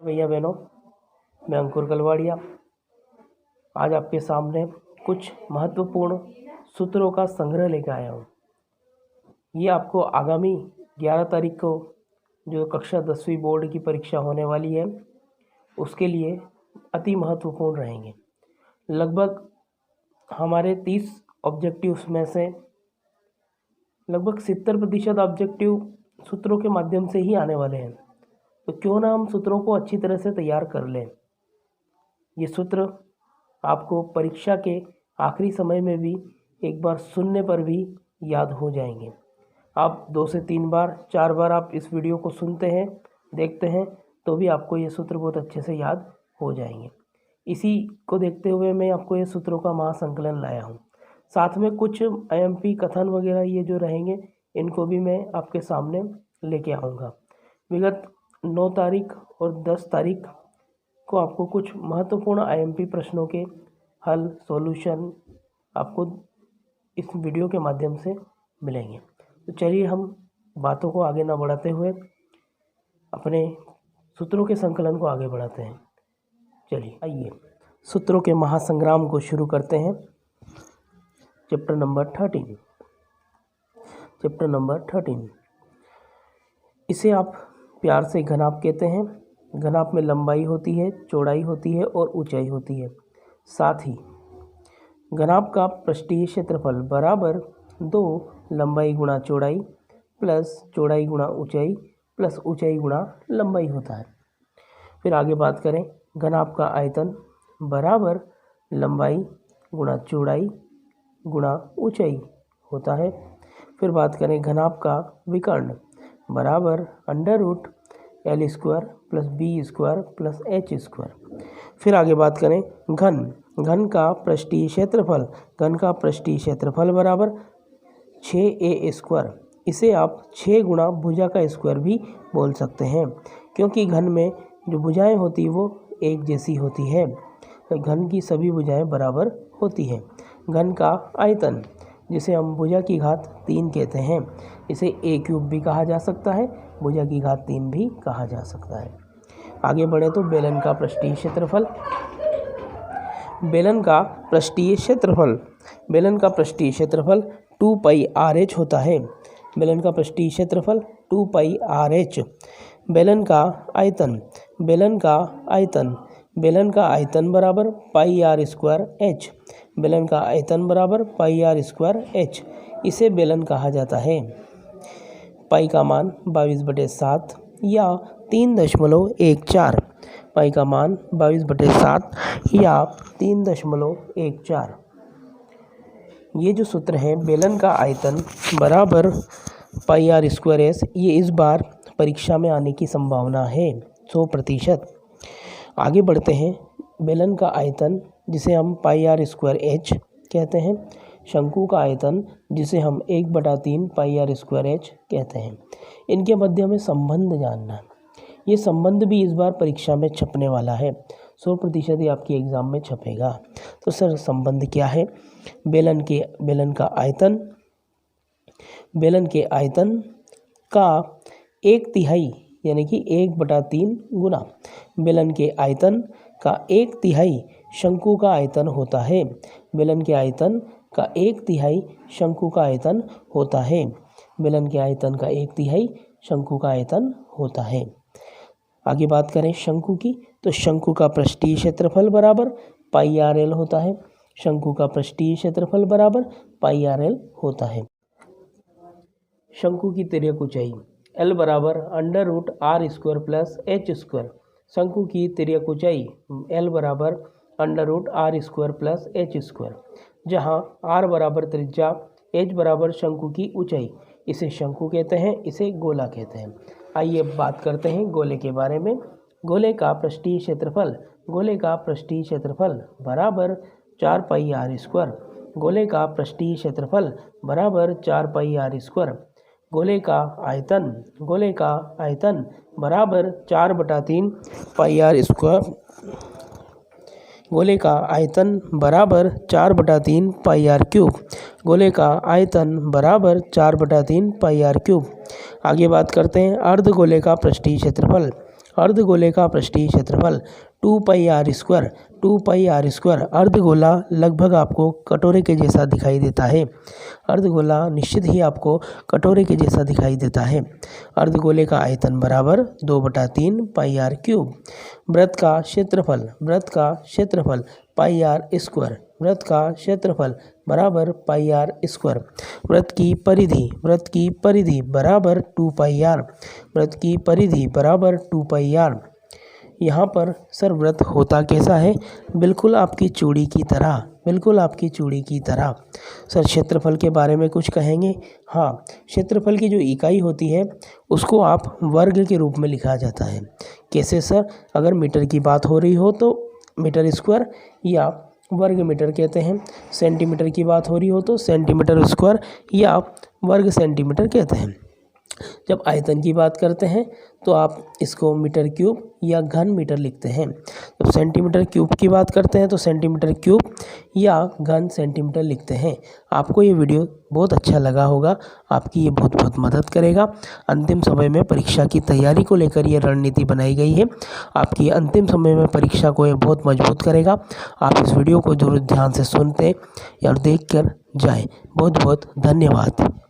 भैया बहनों, मैं अंकुर गलवाड़िया आज आपके सामने कुछ महत्वपूर्ण सूत्रों का संग्रह लेकर आया हूँ। ये आपको आगामी 11 तारीख को जो कक्षा 10वीं बोर्ड की परीक्षा होने वाली है उसके लिए अति महत्वपूर्ण रहेंगे। लगभग हमारे 30 ऑब्जेक्टिव्स में से लगभग 70% ऑब्जेक्टिव सूत्रों के माध्यम से ही आने वाले हैं, तो क्यों ना हम सूत्रों को अच्छी तरह से तैयार कर लें। ये सूत्र आपको परीक्षा के आखिरी समय में भी एक बार सुनने पर भी याद हो जाएंगे। आप 2 से 3 बार 4 बार आप इस वीडियो को सुनते हैं, देखते हैं, तो भी आपको ये सूत्र बहुत अच्छे से याद हो जाएंगे। इसी को देखते हुए मैं आपको ये सूत्रों का महासंकलन लाया हूँ। साथ में कुछ IMP कथन वगैरह ये जो रहेंगे इनको भी मैं आपके सामने लेके आऊँगा। विगत 9 तारीख और 10 तारीख को आपको कुछ महत्वपूर्ण IMP प्रश्नों के हल सॉल्यूशन आपको इस वीडियो के माध्यम से मिलेंगे। तो चलिए हम बातों को आगे ना बढ़ाते हुए अपने सूत्रों के संकलन को आगे बढ़ाते हैं। चलिए आइए सूत्रों के महासंग्राम को शुरू करते हैं। चैप्टर नंबर 13 इसे आप प्यार से घनाप कहते हैं। घनाप में लंबाई होती है, चौड़ाई होती है और ऊंचाई होती है। साथ ही घनाप का पृष्ठीय क्षेत्रफल बराबर 2 लंबाई गुणा चौड़ाई प्लस चौड़ाई गुणा ऊंचाई प्लस ऊंचाई गुणा लंबाई होता है। फिर आगे बात करें, घनाप का आयतन बराबर लंबाई गुणा चौड़ाई गुणा ऊंचाई होता है। फिर बात करें, घनाप का विकर्ण बराबर √L² plus B² plus H²। फिर आगे बात करें, घन का पृष्ठीय क्षेत्रफल बराबर 6a²। इसे आप 6 गुणा भुजा का स्क्वायर भी बोल सकते हैं, क्योंकि घन में जो भुजाएं होती वो एक जैसी होती है। घन की सभी भुजाएं बराबर होती हैं। घन का आयतन जिसे हम भुजा की घात 3 कहते हैं, इसे a³ भी कहा जा सकता है, भुजा की घात 3 भी कहा जा सकता है। आगे बढ़े तो बेलन का पृष्ठीय क्षेत्रफल 2πRh होता है। बेलन का पृष्ठीय क्षेत्रफल 2πRh। बेलन का आयतन बराबर πr²h। बेलन का आयतन बराबर πr²h। इसे बेलन कहा जाता है। पाई का मान 22/7 या 3.14। पाई का मान 22/7 या 3.14। ये जो सूत्र है, बेलन का आयतन बराबर πr²h, ये इस बार परीक्षा में आने की संभावना है 100%। आगे बढ़ते हैं, बेलन का आयतन जिसे हम πr²h कहते हैं, शंकु का आयतन जिसे हम 1/3 πr²h कहते हैं। इनके मध्य में संबंध जानना है। ये संबंध भी इस बार परीक्षा में छपने वाला है, 100% ही आपकी एग्ज़ाम में छपेगा। तो सर संबंध क्या है? बेलन के आयतन का 1/3 यानी कि 1/3 गुना बेलन के आयतन का 1/3 शंकु का आयतन होता है। बेलन के आयतन का 1/3 शंकु का आयतन होता है। बेलन के आयतन का 1/3 शंकु का आयतन होता है। आगे बात करें शंकु की, तो शंकु का पृष्ठीय क्षेत्रफल बराबर πRL होता है। शंकु का पृष्ठीय क्षेत्रफल बराबर πRL होता है। शंकु की तिर्यक ऊंचाई L बराबर √R² प्लस H²। शंकु की तिर्यक ऊंचाई L बराबर √R² प्लस H², जहाँ R बराबर त्रिज्या, H बराबर शंकु की ऊंचाई। इसे शंकु कहते हैं, इसे गोला कहते हैं। आइए बात करते हैं गोले के बारे में। गोले का पृष्ठीय क्षेत्रफल बराबर 4πr²। गोले का पृष्ठीय क्षेत्रफल बराबर 4πr²। गोले का आयतन बराबर 4/3 πr²। गोले का आयतन बराबर 4/3 πr³। गोले का आयतन बराबर 4/3 πr³। आगे बात करते हैं अर्धगोले का पृष्ठीय क्षेत्रफल। अर्धगोले का पृष्ठीय क्षेत्रफल 2πr²। 2πr²। अर्धगोला लगभग आपको कटोरे के जैसा दिखाई देता है। अर्धगोला निश्चित ही आपको कटोरे के जैसा दिखाई देता है। अर्धगोले का आयतन बराबर 2/3πr³। वृत्त का क्षेत्रफल, वृत्त का क्षेत्रफल πr²। वृत्त का क्षेत्रफल बराबर πr²। वृत्त की परिधि, वृत्त की परिधि बराबर 2πr। वृत्त की परिधि बराबर 2πr। यहाँ पर सर वृत्त होता कैसा है? बिल्कुल आपकी चूड़ी की तरह, बिल्कुल आपकी चूड़ी की तरह। सर क्षेत्रफल के बारे में कुछ कहेंगे? हाँ, क्षेत्रफल की जो इकाई होती है उसको आप वर्ग के रूप में लिखा जाता है। कैसे सर? अगर मीटर की बात हो रही हो तो मीटर स्क्वायर या वर्ग मीटर कहते हैं। सेंटीमीटर की बात हो रही हो तो सेंटीमीटर स्क्वायर या वर्ग सेंटीमीटर कहते हैं। जब आयतन की बात करते हैं तो आप इसको मीटर क्यूब या घन मीटर लिखते हैं। जब सेंटीमीटर क्यूब की बात करते हैं तो सेंटीमीटर क्यूब या घन सेंटीमीटर लिखते हैं। आपको ये वीडियो बहुत अच्छा लगा होगा, आपकी ये बहुत बहुत मदद करेगा। अंतिम समय में परीक्षा की तैयारी को लेकर ये रणनीति बनाई गई है। आपकी अंतिम समय में परीक्षा को ये बहुत मजबूत करेगा। आप इस वीडियो को जरूर ध्यान से सुनते और देख कर जाएँ। बहुत बहुत धन्यवाद।